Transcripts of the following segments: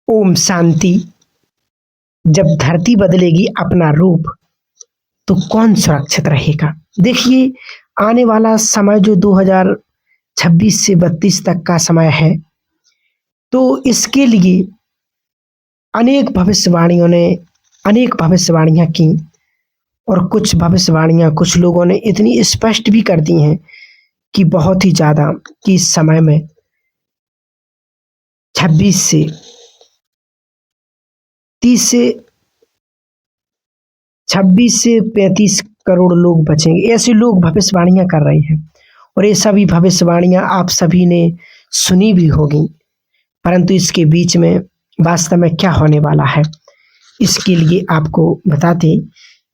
ओम शांति। जब धरती बदलेगी अपना रूप तो कौन सुरक्षित रहेगा? देखिए, आने वाला समय जो 2026 से 32 तक का समय है, तो इसके लिए अनेक भविष्यवाणियों ने अनेक भविष्यवाणियां की और कुछ भविष्यवाणियां कुछ लोगों ने इतनी स्पष्ट भी कर दी हैं कि बहुत ही ज़्यादा कि इस समय में 26 से 30 से 26 से 35 करोड़ लोग बचेंगे। ऐसे लोग भविष्यवाणियां कर रहे हैं और ये सभी भविष्यवाणियां आप सभी ने सुनी भी होगी, परंतु इसके बीच में वास्तव में क्या होने वाला है इसके लिए आपको बताते,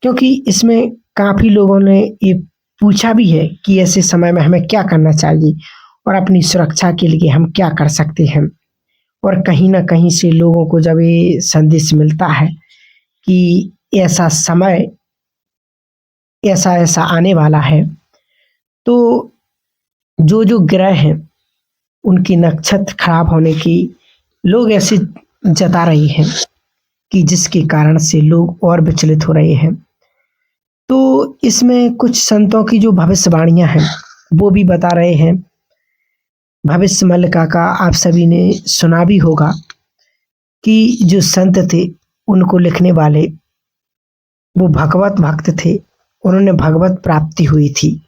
क्योंकि इसमें काफ़ी लोगों ने ये पूछा भी है कि ऐसे समय में हमें क्या करना चाहिए और अपनी सुरक्षा के लिए हम क्या कर सकते हैं। और कहीं ना कहीं से लोगों को जब ये संदेश मिलता है कि ऐसा समय ऐसा ऐसा आने वाला है, तो जो जो ग्रह हैं उनकी नक्षत्र खराब होने की लोग ऐसे जता रही हैं कि जिसके कारण से लोग और विचलित हो रहे हैं। तो इसमें कुछ संतों की जो भविष्यवाणियां हैं वो भी बता रहे हैं। भविष्य मल्लिका का आप सभी ने सुना भी होगा कि जो संत थे उनको लिखने वाले वो भगवत भक्त थे, उन्होंने भगवत प्राप्ति हुई थी,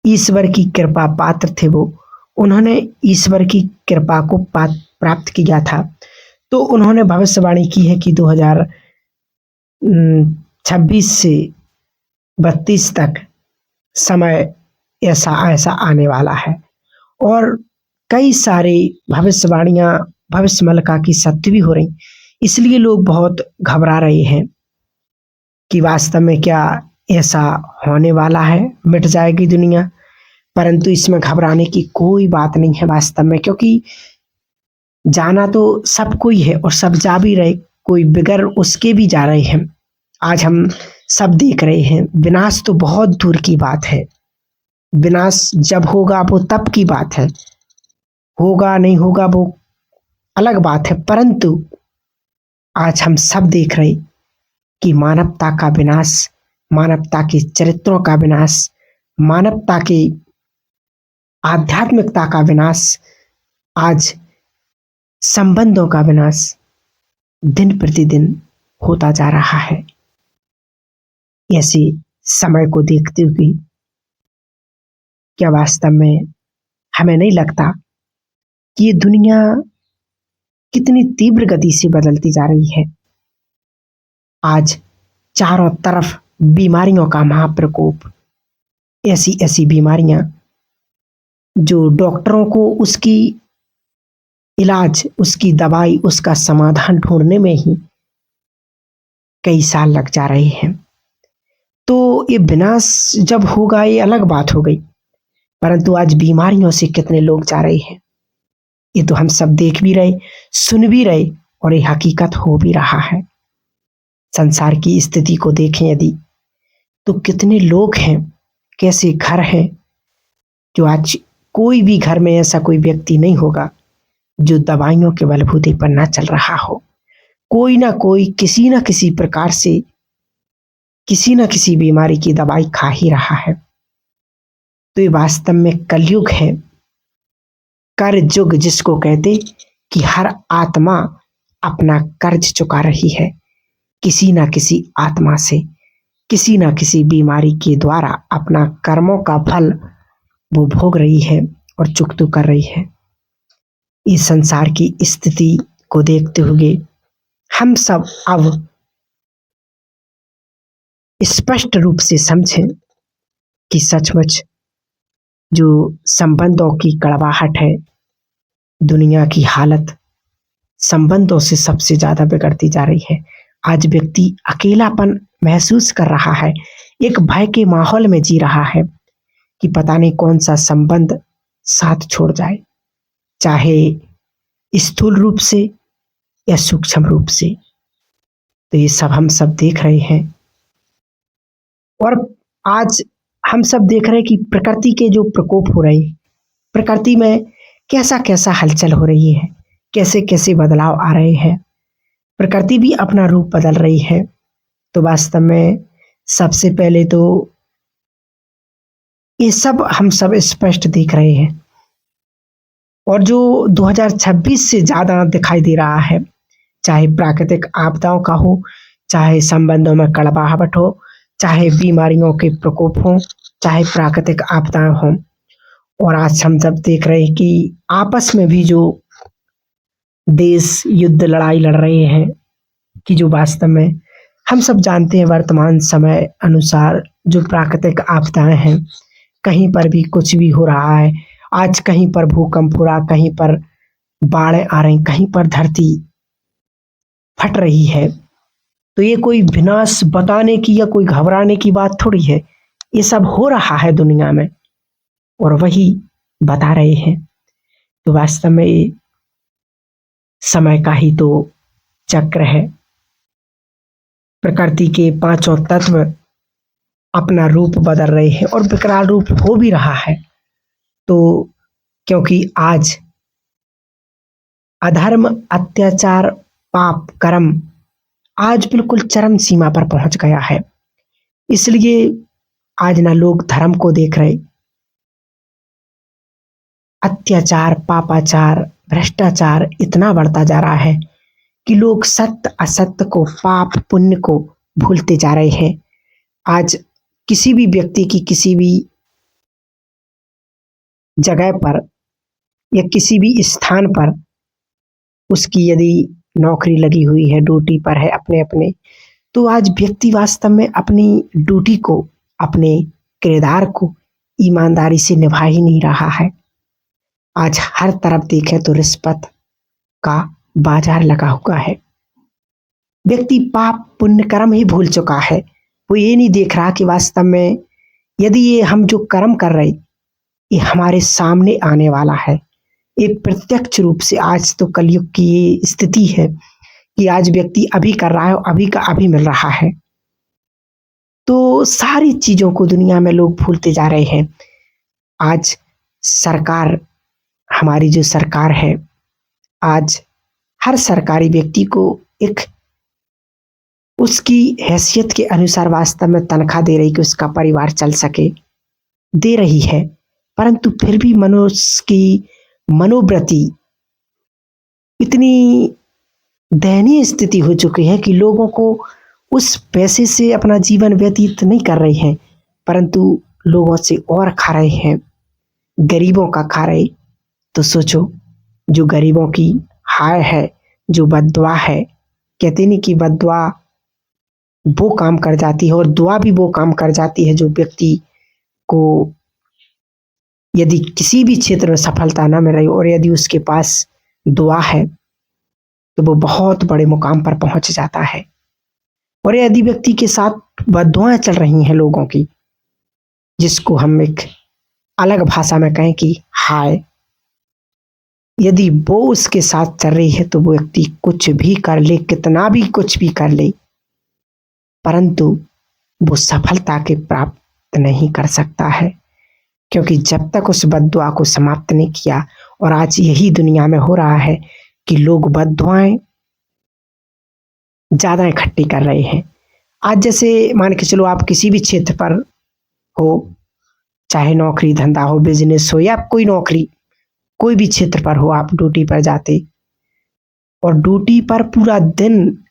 ईश्वर की कृपा पात्र थे वो, उन्होंने ईश्वर की कृपा को प्राप्त किया था। तो उन्होंने भविष्यवाणी की है कि 2026 से 32 तक समय ऐसा ऐसा आने वाला है और कई सारे भविष्यवाणियां भविष्य मल्लिका की सत्य भी हो रही, इसलिए लोग बहुत घबरा रहे हैं कि वास्तव में क्या ऐसा होने वाला है, मिट जाएगी दुनिया। परंतु इसमें घबराने की कोई बात नहीं है वास्तव में, क्योंकि जाना तो सब कोई है और सब जा भी रहे, कोई बिगर उसके भी जा रहे हैं। आज हम सब देख रहे हैं, विनाश तो बहुत दूर की बात है, विनाश जब होगा वो तब की बात है, होगा नहीं होगा वो अलग बात है। परंतु आज हम सब देख रहे कि मानवता का विनाश, मानवता के चरित्रों का विनाश, मानवता के आध्यात्मिकता का विनाश, आज संबंधों का विनाश दिन प्रतिदिन होता जा रहा है। ऐसे समय को देखते हुए क्या वास्तव में हमें नहीं लगता कि ये दुनिया कितनी तीव्र गति से बदलती जा रही है? आज चारों तरफ बीमारियों का महाप्रकोप, ऐसी ऐसी बीमारियां जो डॉक्टरों को उसकी इलाज, उसकी दवाई, उसका समाधान ढूंढने में ही कई साल लग जा रहे हैं। तो ये विनाश जब होगा ये अलग बात हो गई, परंतु आज बीमारियों से कितने लोग जा रहे हैं ये तो हम सब देख भी रहे, सुन भी रहे और ये हकीकत हो भी रहा है। संसार की स्थिति को देखें यदि, तो कितने लोग हैं, कैसे घर हैं, जो आज कोई भी घर में ऐसा कोई व्यक्ति नहीं होगा जो दवाइयों के बलबूते पर ना चल रहा हो। कोई ना कोई किसी ना किसी प्रकार से किसी ना किसी बीमारी की दवाई खा ही रहा है। तो ये वास्तव में कलयुग है, कर युग जिसको कहते कि हर आत्मा अपना कर्ज चुका रही है किसी ना किसी आत्मा से, किसी ना किसी बीमारी के द्वारा अपना कर्मों का फल वो भोग रही है और चुकता कर रही है। इस संसार की स्थिति को देखते हुए हम सब अब स्पष्ट रूप से समझें कि सचमुच जो संबंधों की कड़वाहट है, दुनिया की हालत संबंधों से सबसे ज्यादा बिगड़ती जा रही है। आज व्यक्ति अकेलापन महसूस कर रहा है, एक भय के माहौल में जी रहा है कि पता नहीं कौन सा संबंध साथ छोड़ जाए, चाहे स्थूल रूप से या सूक्ष्म रूप से। तो ये सब हम सब देख रहे हैं और आज हम सब देख रहे हैं कि प्रकृति के जो प्रकोप हो रहे हैं, प्रकृति में कैसा कैसा हलचल हो रही है, कैसे कैसे बदलाव आ रहे हैं, प्रकृति भी अपना रूप बदल रही है। तो वास्तव में सबसे पहले तो ये सब हम सब स्पष्ट देख रहे हैं, और जो 2026 से ज़्यादा दिखाई दे रहा है, चाहे प्राकृतिक आपदाओं का हो, चाहे संबंधों में कड़वाहट हो, चाहे बीमारियों के प्रकोप हों, चाहे प्राकृतिक आपदाएं हों। और आज हम सब देख रहे हैं कि आपस में भी जो देश युद्ध लड़ाई लड़ रहे हैं, कि जो वास्तव में हम सब जानते हैं वर्तमान समय अनुसार जो प्राकृतिक आपदाएं हैं, कहीं पर भी कुछ भी हो रहा है। आज कहीं पर भूकंप हो रहा, कहीं पर बाढ़ें आ रही, कहीं पर धरती फट रही है। तो ये कोई विनाश बताने की या कोई घबराने की बात थोड़ी है, ये सब हो रहा है दुनिया में और वही बता रहे हैं। तो वास्तव में ये समय का ही तो चक्र है। प्रकृति के पांचों तत्व अपना रूप बदल रहे हैं और विकराल रूप हो भी रहा है। तो क्योंकि आज अधर्म, अत्याचार, पाप, कर्म आज बिल्कुल चरम सीमा पर पहुंच गया है। इसलिए आज ना लोग धर्म को देख रहे, अत्याचार, पापाचार, भ्रष्टाचार इतना बढ़ता जा रहा है कि लोग सत्य असत्य को, पाप पुण्य को भूलते जा रहे हैं। आज किसी भी व्यक्ति की किसी भी जगह पर या किसी भी स्थान पर उसकी यदि नौकरी लगी हुई है, ड्यूटी पर है अपने अपने, तो आज व्यक्ति वास्तव में अपनी ड्यूटी को, अपने किरदार को ईमानदारी से निभा ही नहीं रहा है। आज हर तरफ देखें तो रिश्वत का बाजार लगा हुआ है। व्यक्ति पाप पुण्य कर्म ही भूल चुका है। वो ये नहीं देख रहा कि वास्तव में यदि ये हम जो कर्म कर रहे, ये हमारे सामने आने वाला है। ये प्रत्यक्ष रूप से आज तो कलयुग की ये स्थिति है कि आज व्यक्ति अभी कर रहा है और अभी का अभी मिल रहा है। तो सारी चीजों को दुनिया में लोग भूलते जा रहे हैं। आज सरकार, हमारी जो सरकार है, आज हर सरकारी व्यक्ति को एक उसकी हैसियत के अनुसार वास्तव में तनख्वाह दे रही कि उसका परिवार चल सके, दे रही है। परंतु फिर भी मनुष्य की मनोवृत्ति इतनी दयनीय स्थिति हो चुकी है कि लोगों को उस पैसे से अपना जीवन व्यतीत नहीं कर रहे हैं, परंतु लोगों से और खा रहे हैं, गरीबों का खा रहे। तो सोचो, जो गरीबों की हाय है, जो बद्दुआ है, कहते नहीं कि बद्दुआ वो काम कर जाती है और दुआ भी वो काम कर जाती है जो व्यक्ति को यदि किसी भी क्षेत्र में सफलता न मिल रही और यदि उसके पास दुआ है तो वो बहुत बड़े मुकाम पर पहुंच जाता है। और यदि व्यक्ति के साथ बद्दुआएं चल रही हैं लोगों की, जिसको हम एक अलग भाषा में कहें कि हाय, यदि वो उसके साथ चल रही है तो वो व्यक्ति कुछ भी कर ले, कितना भी कुछ भी कर ले, परंतु वो सफलता के प्राप्त नहीं कर सकता है, क्योंकि जब तक उस बद्दुआ को समाप्त नहीं किया। और आज यही दुनिया में हो रहा है कि लोग बद्दुआएं ज्यादा इकट्ठी कर रहे हैं। आज जैसे मान के चलो, आप किसी भी क्षेत्र पर हो, चाहे नौकरी धंधा हो, बिजनेस हो या कोई नौकरी, कोई भी क्षेत्र पर हो, आप ड्यूटी पर जाते और ड्यूटी पर पूरा दिन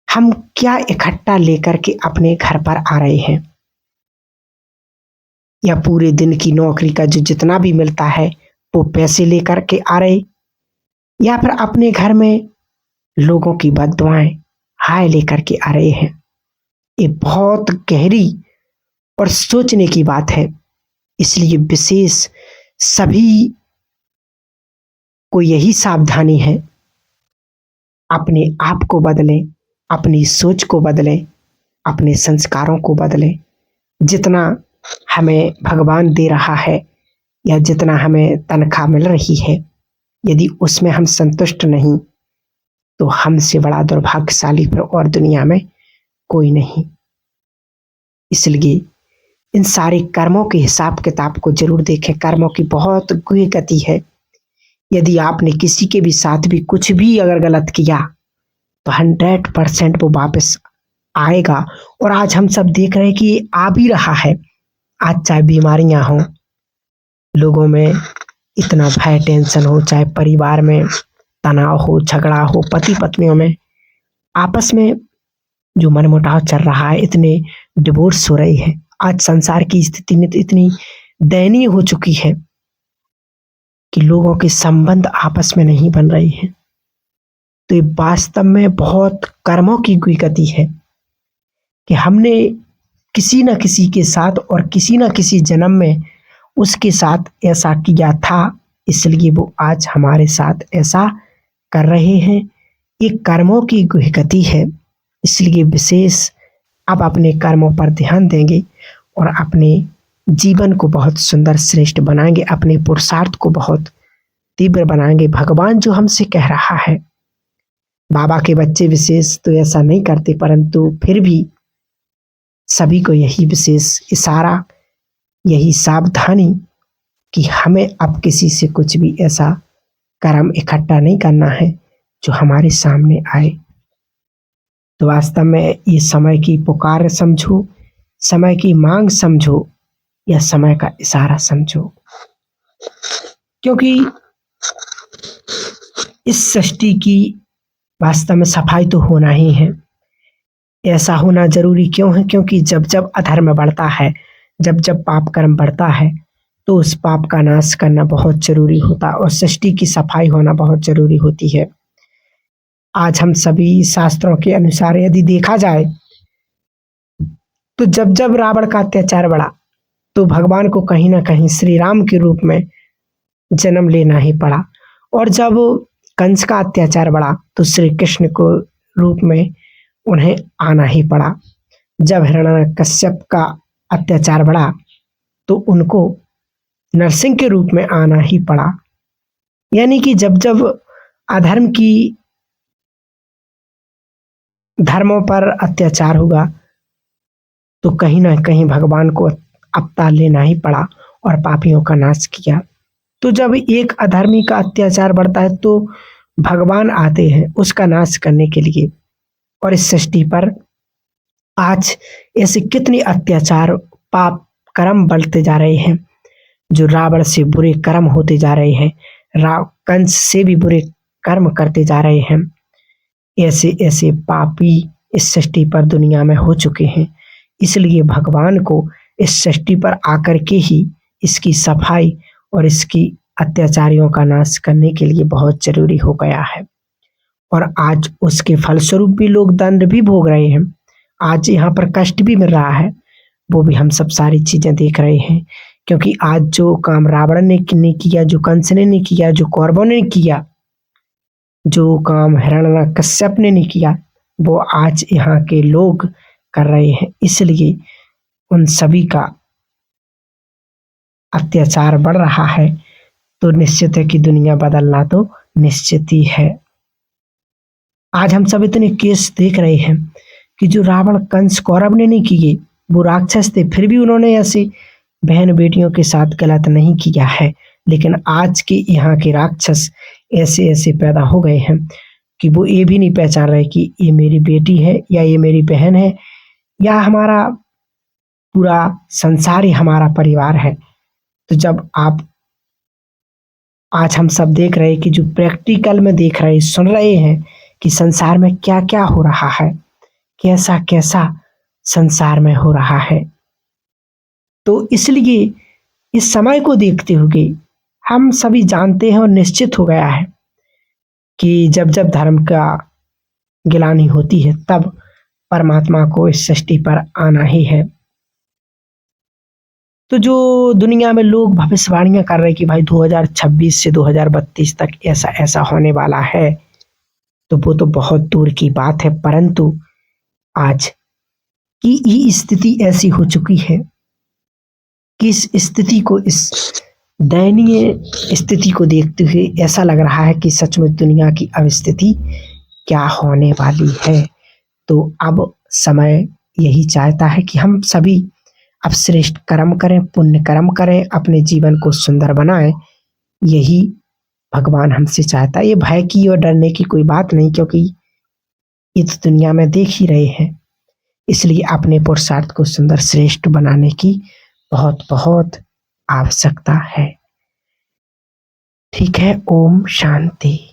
हम क्या इकट्ठा लेकर के अपने घर पर आ रहे हैं, या पूरे दिन की नौकरी का जो जितना भी मिलता है वो पैसे लेकर के आ रहे, या फिर अपने घर में लोगों की बद्दुआएं हाय लेकर के आ रहे हैं। ये बहुत गहरी और सोचने की बात है। इसलिए विशेष सभी को यही सावधानी है, अपने आप को बदलें, अपनी सोच को बदलें, अपने संस्कारों को बदलें। जितना हमें भगवान दे रहा है या जितना हमें तनख्वाह मिल रही है, यदि उसमें हम संतुष्ट नहीं तो हमसे बड़ा दुर्भाग्यशाली फिर और दुनिया में कोई नहीं। इसलिए इन सारे कर्मों के हिसाब किताब को जरूर देखें। कर्मों की बहुत गुही गति है। यदि आपने किसी के भी साथ भी कुछ भी अगर गलत किया तो 100% वो वापस आएगा। और आज हम सब देख रहे हैं कि ये आ भी रहा है। आज चाहे बीमारियां हो, लोगों में इतना भय टेंशन हो, चाहे परिवार में तनाव हो, झगड़ा हो, पति पत्नियों में आपस में जो मनमुटाव चल रहा है, इतने डिवोर्स हो रही है। आज संसार की स्थिति में तो इतनी दयनीय हो चुकी है कि लोगों के संबंध आपस में नहीं बन रहे हैं। तो ये वास्तव में बहुत कर्मों की विगति है कि हमने किसी न किसी के साथ और किसी न किसी जन्म में उसके साथ ऐसा किया था, इसलिए वो आज हमारे साथ ऐसा कर रहे हैं। ये कर्मों की विगति है। इसलिए विशेष अब अपने कर्मों पर ध्यान देंगे और अपने जीवन को बहुत सुंदर श्रेष्ठ बनाएंगे, अपने पुरुषार्थ को बहुत तीव्र बनाएंगे। भगवान जो हमसे कह रहा है, बाबा के बच्चे विशेष तो ऐसा नहीं करते, परंतु फिर भी सभी को यही विशेष इशारा, यही सावधानी कि हमें अब किसी से कुछ भी ऐसा कर्म इकट्ठा नहीं करना है जो हमारे सामने आए। तो वास्तव में ये समय की पुकार समझो, समय की मांग समझो, या समय का इशारा समझो, क्योंकि इस सृष्टि की वास्तव में सफाई तो होना ही है। ऐसा होना जरूरी क्यों है? क्योंकि जब जब अधर्म बढ़ता है, जब जब पाप कर्म बढ़ता है, तो उस पाप का नाश करना बहुत जरूरी होता है और सृष्टि की सफाई होना बहुत जरूरी होती है। आज हम सभी शास्त्रों के अनुसार यदि देखा जाए तो जब जब रावण का अत्याचार बढ़ा तो भगवान को कहीं ना कहीं श्री राम के रूप में जन्म लेना ही पड़ा, और जब कंस का अत्याचार बढ़ा तो श्री कृष्ण को रूप में उन्हें आना ही पड़ा। जब हिरण्यकश्यप का अत्याचार बढ़ा तो उनको नरसिंह के रूप में आना ही पड़ा। यानी कि जब जब अधर्म की धर्मों पर अत्याचार हुआ तो कहीं ना कहीं भगवान को अवतार लेना ही पड़ा और पापियों का नाश किया। तो जब एक अधर्मी का अत्याचार बढ़ता है तो भगवान आते हैं उसका नाश करने के लिए। और इस सृष्टि पर आज ऐसे कितने अत्याचार पाप कर्म बढ़ते जा रहे हैं, जो रावण से बुरे कर्म होते जा रहे हैं, कंस से भी बुरे कर्म करते जा रहे हैं। ऐसे ऐसे पापी इस सृष्टि पर दुनिया में हो चुके हैं। इसलिए भगवान को इस सृष्टि पर आकर के ही इसकी सफाई और इसकी अत्याचारियों का नाश करने के लिए बहुत जरूरी हो गया है। और आज उसके फलस्वरूप भी लोग दंड भी भोग रहे हैं। आज यहाँ पर कष्ट भी मिल रहा है, वो भी हम सब सारी चीजें देख रहे हैं। क्योंकि आज जो काम रावण ने किया, जो कंस ने नहीं किया, जो कौरवों ने किया, जो काम हिरण्यकश्यप ने नहीं किया, वो आज यहाँ के लोग कर रहे हैं। इसलिए उन सभी का अत्याचार बढ़ रहा है। तो निश्चित है कि दुनिया बदलना तो निश्चित ही है। आज हम सब इतने केस देख रहे हैं कि जो रावण कंस कौरव ने नहीं किए, वो राक्षस थे, फिर भी उन्होंने ऐसी बहन बेटियों के साथ गलत नहीं किया है। लेकिन आज के यहाँ के राक्षस ऐसे ऐसे पैदा हो गए हैं कि वो ये भी नहीं पहचान रहे कि ये मेरी बेटी है या ये मेरी बहन है या हमारा पूरा संसार ही हमारा परिवार है। तो जब आप आज हम सब देख रहे हैं कि जो प्रैक्टिकल में देख रहे हैं, सुन रहे हैं कि संसार में क्या क्या हो रहा है, कैसा कैसा संसार में हो रहा है, तो इसलिए इस समय को देखते हुए हम सभी जानते हैं और निश्चित हो गया है कि जब जब धर्म का गिलानी होती है तब परमात्मा को इस सृष्टि पर आना ही है। तो जो दुनिया में लोग भविष्यवाणियां कर रहे हैं कि भाई 2026 से 2032 तक ऐसा ऐसा होने वाला है, तो वो तो बहुत दूर की बात है। परंतु आज की ये स्थिति ऐसी हो चुकी है कि इस स्थिति को, इस दयनीय स्थिति को देखते हुए ऐसा लग रहा है कि सचमुच दुनिया की अब स्थिति क्या होने वाली है। तो अब समय यही चाहता है कि हम सभी अब श्रेष्ठ कर्म करें, पुण्य कर्म करें, अपने जीवन को सुंदर बनाएं। यही भगवान हमसे चाहता है। ये भय की और डरने की कोई बात नहीं, क्योंकि ये तो दुनिया में देख ही रहे हैं। इसलिए अपने पुरुषार्थ को सुंदर श्रेष्ठ बनाने की बहुत बहुत आवश्यकता है। ठीक है, ओम शांति।